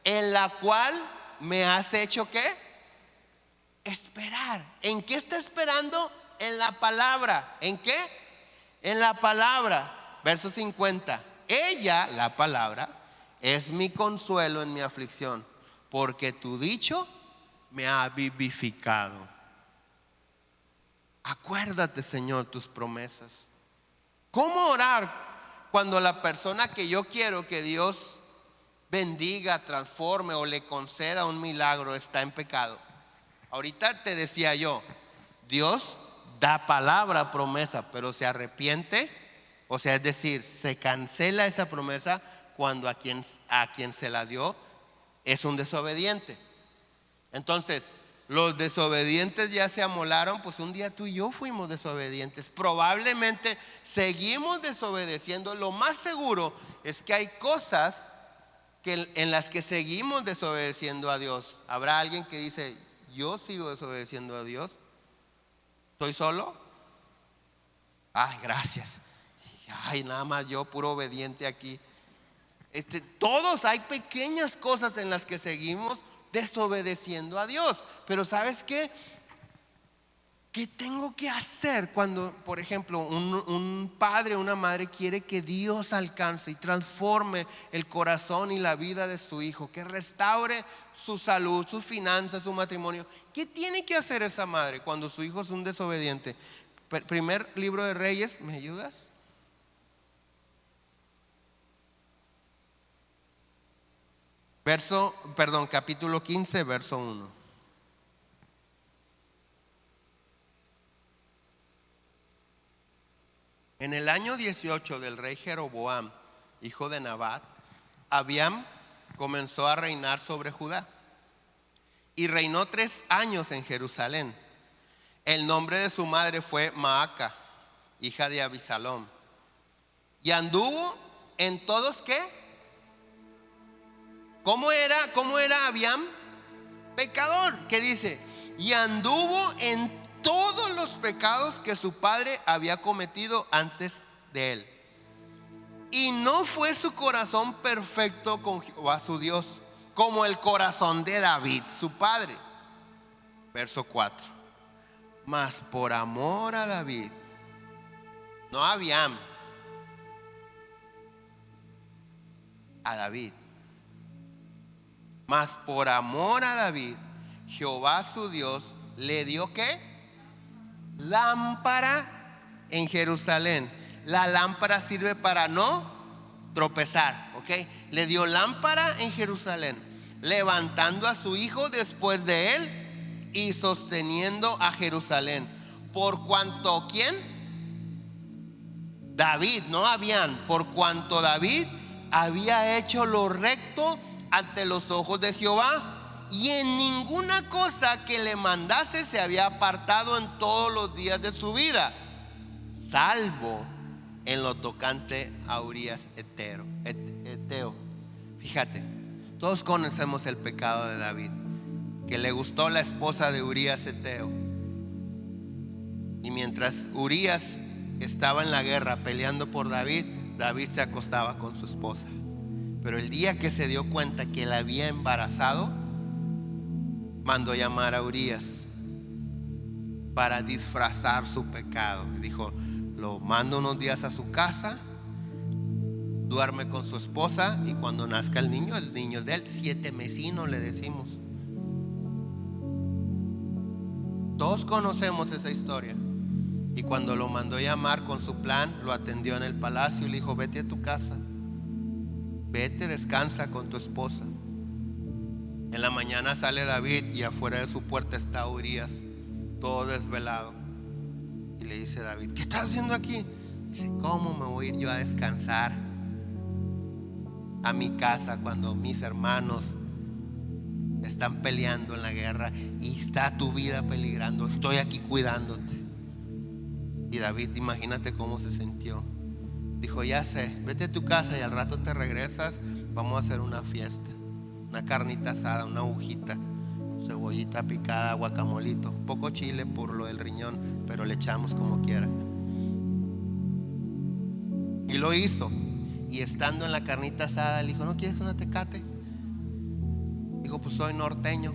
en la cual me has hecho ¿qué? Esperar. ¿En qué está esperando? En la palabra. ¿En qué? En la palabra. Verso 50. Ella, la palabra, es mi consuelo en mi aflicción, porque tu dicho me ha vivificado. Acuérdate, Señor, tus promesas. ¿Cómo orar cuando la persona que yo quiero que Dios bendiga, transforme o le conceda un milagro está en pecado? Ahorita te decía yo, Dios da palabra, promesa, pero se arrepiente. O sea, es decir, se cancela esa promesa cuando a quien se la dio es un desobediente. Entonces, los desobedientes ya se amolaron, pues un día tú y yo fuimos desobedientes. Probablemente seguimos desobedeciendo. Lo más seguro es que hay cosas en las que seguimos desobedeciendo a Dios. ¿Habrá alguien que dice, yo sigo desobedeciendo a Dios? ¿Estoy solo? Ay, gracias. Ay, nada más yo, puro obediente aquí. Todos hay pequeñas cosas en las que seguimos desobedeciendo a Dios. Pero ¿sabes qué? ¿Qué tengo que hacer cuando, por ejemplo, un padre o una madre quiere que Dios alcance y transforme el corazón y la vida de su hijo, que restaure su salud, sus finanzas, su matrimonio? ¿Qué tiene que hacer esa madre cuando su hijo es un desobediente? Primer libro de Reyes, ¿me ayudas? Capítulo 15, verso 1. En el año 18 del rey Jeroboam, hijo de Nabat, Abiam comenzó a reinar sobre Judá y reinó 3 años en Jerusalén. El nombre de su madre fue Maaca, hija de Abisalom. Y anduvo en todos, ¿qué? ¿Cómo era Abiam? Pecador. ¿Qué dice? Y anduvo en todos los pecados que su padre había cometido antes de él. Y no fue su corazón perfecto con Jehová su Dios, como el corazón de David su padre. Verso 4. Mas por amor a David, no a Abiam, a David. Mas por amor a David, Jehová su Dios le dio, ¿qué? Lámpara en Jerusalén. La lámpara sirve para no tropezar, ¿ok? Le dio lámpara en Jerusalén, levantando a su hijo después de él y sosteniendo a Jerusalén. Por cuanto, ¿quién? David, no Abiam. Por cuanto David había hecho lo recto ante los ojos de Jehová, y en ninguna cosa que le mandase se había apartado en todos los días de su vida, salvo en lo tocante a Urías Eteo. Fíjate, todos conocemos el pecado de David, que le gustó la esposa de Urías Eteo. Y mientras Urías estaba en la guerra peleando por David, David se acostaba con su esposa. Pero el día que se dio cuenta que la había embarazado, mandó llamar a Urías para disfrazar su pecado. Dijo: lo mando unos días a su casa, duerme con su esposa, y cuando nazca el niño es de él. 7 mesinos le decimos. Todos conocemos esa historia. Y cuando lo mandó llamar con su plan, lo atendió en el palacio y le dijo: vete a tu casa, vete, descansa con tu esposa. En la mañana sale David y afuera de su puerta está Urías, todo desvelado. Y le dice David: ¿qué estás haciendo aquí? Dice: ¿cómo me voy a ir yo a descansar a mi casa cuando mis hermanos están peleando en la guerra y está tu vida peligrando? Estoy aquí cuidándote. Y David, imagínate cómo se sintió. Dijo: ya sé, vete a tu casa y al rato te regresas, vamos a hacer una fiesta, una carnita asada, una agujita, cebollita picada, guacamolito, poco chile por lo del riñón, pero le echamos como quiera. Y lo hizo. Y estando en la carnita asada, le dijo: ¿no quieres una Tecate? Dijo: pues soy norteño,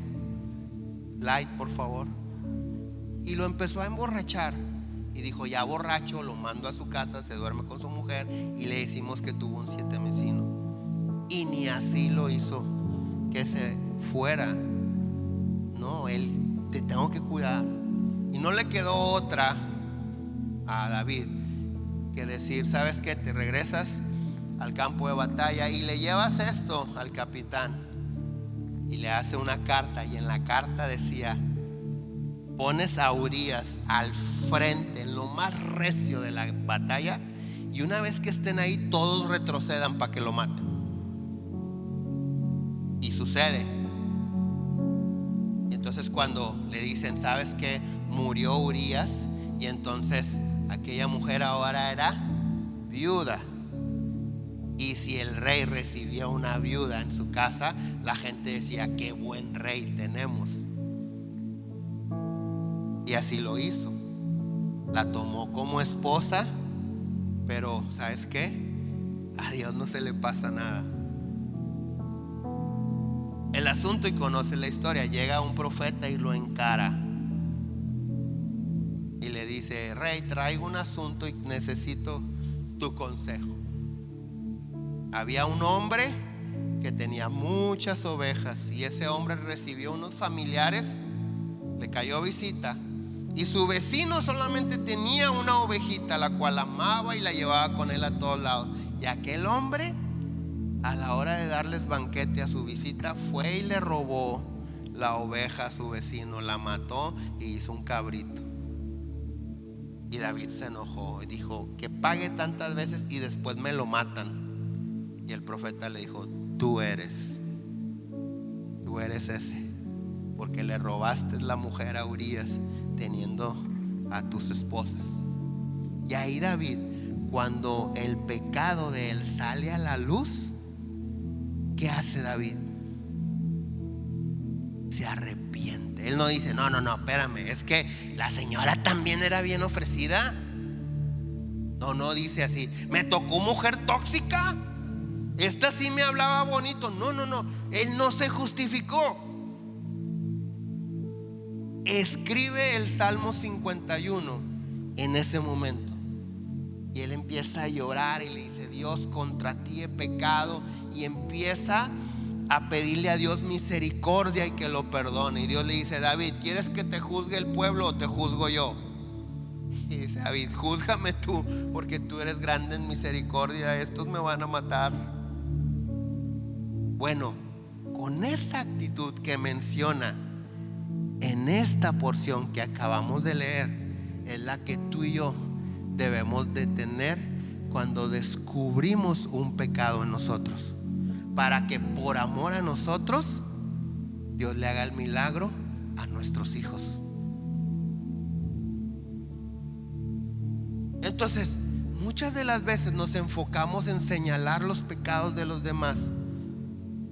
light por favor. Y lo empezó a emborrachar. Y dijo: ya borracho, lo mando a su casa, se duerme con su mujer y le decimos que tuvo un 7 mesino. Y ni así lo hizo, que se fuera. No, él: te tengo que cuidar. Y no le quedó otra a David que decir: ¿sabes qué? Te regresas al campo de batalla y le llevas esto al capitán. Y le hace una carta, y en la carta decía: pones a Urías al frente, en lo más recio de la batalla, y una vez que estén ahí, todos retrocedan para que lo maten. Y sucede. Y entonces cuando le dicen: ¿sabes qué? Murió Urías. Y entonces aquella mujer ahora era viuda. Y si el rey recibía una viuda en su casa, la gente decía: qué buen rey tenemos. Y así lo hizo. La tomó como esposa, pero ¿sabes qué? A Dios no se le pasa nada. El asunto, y conoce la historia, llega un profeta y lo encara y le dice: rey, traigo un asunto y necesito tu consejo. Había un hombre que tenía muchas ovejas, y ese hombre recibió unos familiares, le cayó visita, y su vecino solamente tenía una ovejita, la cual amaba y la llevaba con él a todos lados. Y aquel hombre, a la hora de darles banquete a su visita, fue y le robó la oveja a su vecino, la mató y hizo un cabrito. Y David se enojó y dijo: que pague tantas veces y después me lo matan. Y el profeta le dijo: tú eres ese. porque le robaste la mujer a Urías teniendo a tus esposas. Y ahí David, cuando el pecado de él sale a la luz, ¿qué hace David? Se arrepiente. Él no dice, no, espérame, es que la señora también era bien ofrecida. No dice así, me tocó mujer tóxica, esta sí me hablaba bonito. No, él no se justificó. Escribe el Salmo 51 en ese momento, y él empieza a llorar y le dice, Dios, contra ti he pecado, y empieza a pedirle a Dios misericordia y que lo perdone. Y Dios le dice, David, ¿quieres que te juzgue el pueblo o te juzgo yo? Y dice David, júzgame tú, porque tú eres grande en misericordia, estos me van a matar. Bueno, con esa actitud que menciona en esta porción que acabamos de leer, es la que tú y yo debemos de tener cuando descubrimos un pecado en nosotros, para que por amor a nosotros Dios le haga el milagro a nuestros hijos. Entonces, muchas de las veces nos enfocamos en señalar los pecados de los demás.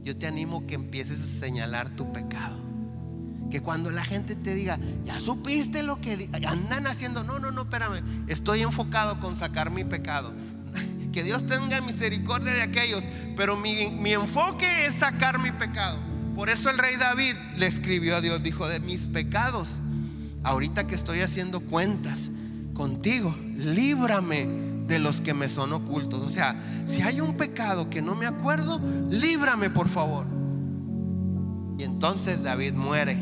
Yo te animo que empieces a señalar tu pecado. Que cuando la gente te diga, ya supiste lo que andan haciendo, no, espérame, estoy enfocado con sacar mi pecado. Que Dios tenga misericordia de aquellos, pero mi enfoque es sacar mi pecado. Por eso el rey David le escribió a Dios, dijo, de mis pecados, ahorita que estoy haciendo cuentas contigo, líbrame de los que me son ocultos. O sea, si hay un pecado que no me acuerdo, líbrame por favor. Y entonces David muere.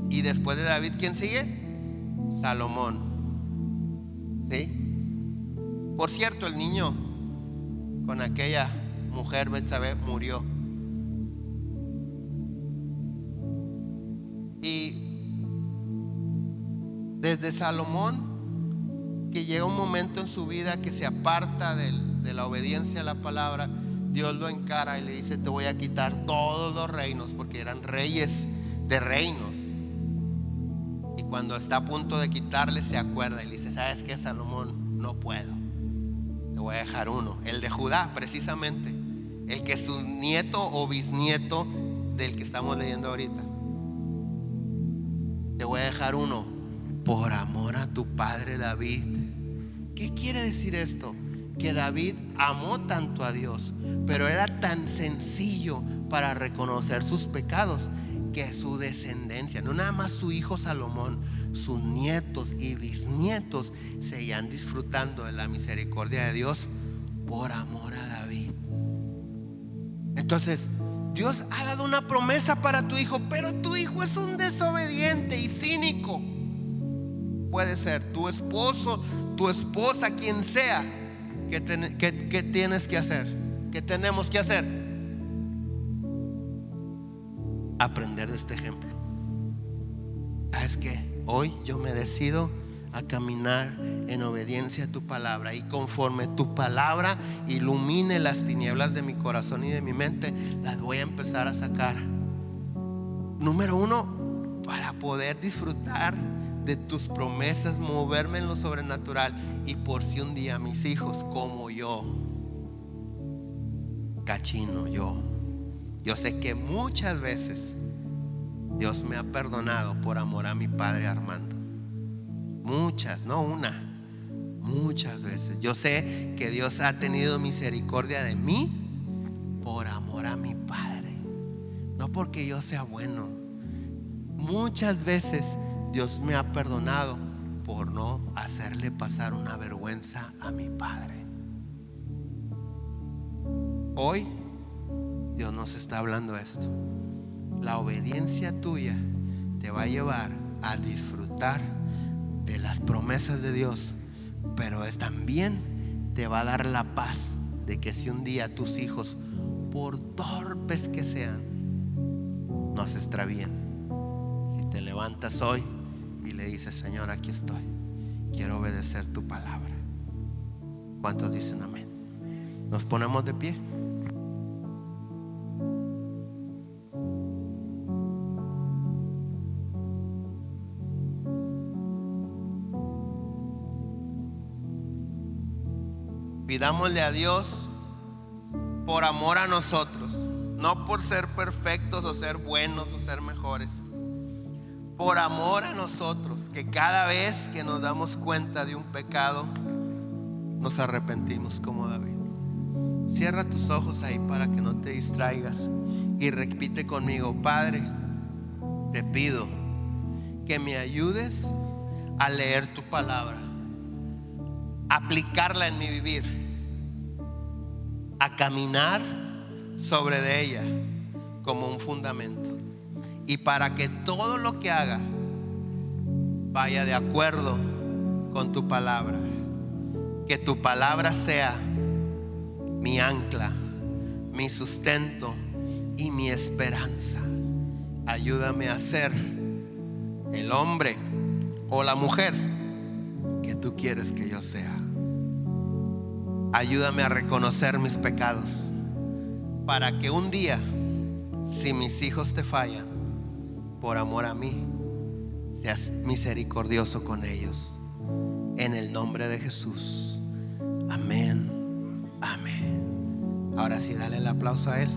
Y después de David, ¿quién sigue? Salomón. ¿Sí? Por cierto, el niño con aquella mujer Betsabé murió. Y desde Salomón, que llega un momento en su vida que se aparta de la obediencia a la palabra, Dios lo encara y le dice, te voy a quitar todos los reinos, porque eran reyes de reinos. Y cuando está a punto de quitarle, se acuerda y le dice, ¿sabes qué, Salomón? No puedo, te voy a dejar uno, el de Judá, precisamente, el que es su nieto o bisnieto del que estamos leyendo ahorita. Te voy a dejar uno por amor a tu padre David. ¿Qué quiere decir esto? Que David amó tanto a Dios, pero era tan sencillo para reconocer sus pecados, que su descendencia, no nada más su hijo Salomón, sus nietos y bisnietos seguían disfrutando de la misericordia de Dios por amor a David. Entonces, Dios ha dado una promesa para tu hijo, pero tu hijo es un desobediente y cínico. Puede ser tu esposo, tu esposa, quien sea. ¿Qué tienes que hacer? ¿Qué tenemos que hacer? Aprender de este ejemplo. ¿Sabes qué? Hoy yo me decido a caminar en obediencia a tu palabra, y conforme tu palabra ilumine las tinieblas de mi corazón y de mi mente, las voy a empezar a sacar. Número uno, para poder disfrutar de tus promesas, moverme en lo sobrenatural, y por si un día mis hijos, como yo, cachino, yo sé que muchas veces Dios me ha perdonado por amor a mi padre Armando. Muchas, no una, muchas veces. Yo sé que Dios ha tenido misericordia de mí por amor a mi padre, no porque yo sea bueno. Muchas veces Dios me ha perdonado por no hacerle pasar una vergüenza a mi padre. Hoy Dios nos está hablando esto. La obediencia tuya te va a llevar a disfrutar de las promesas de Dios, pero también te va a dar la paz de que si un día tus hijos, por torpes que sean, no se extravíen, si te levantas hoy y le dices, Señor, aquí estoy, quiero obedecer tu palabra. ¿Cuántos dicen amén? Nos ponemos de pie. Pidámosle a Dios por amor a nosotros, no por ser perfectos o ser buenos o ser mejores, por amor a nosotros, que cada vez que nos damos cuenta de un pecado, nos arrepentimos como David. Cierra tus ojos ahí para que no te distraigas y repite conmigo: Padre, te pido que me ayudes a leer tu palabra, aplicarla en mi vivir, a caminar sobre de ella como un fundamento, y para que todo lo que haga vaya de acuerdo con tu palabra, que tu palabra sea mi ancla, mi sustento y mi esperanza. Ayúdame a ser el hombre o la mujer que tú quieres que yo sea. Ayúdame a reconocer mis pecados, para que un día, si mis hijos te fallan, por amor a mí, seas misericordioso con ellos. En el nombre de Jesús. Amén. Amén. Ahora sí, dale el aplauso a Él.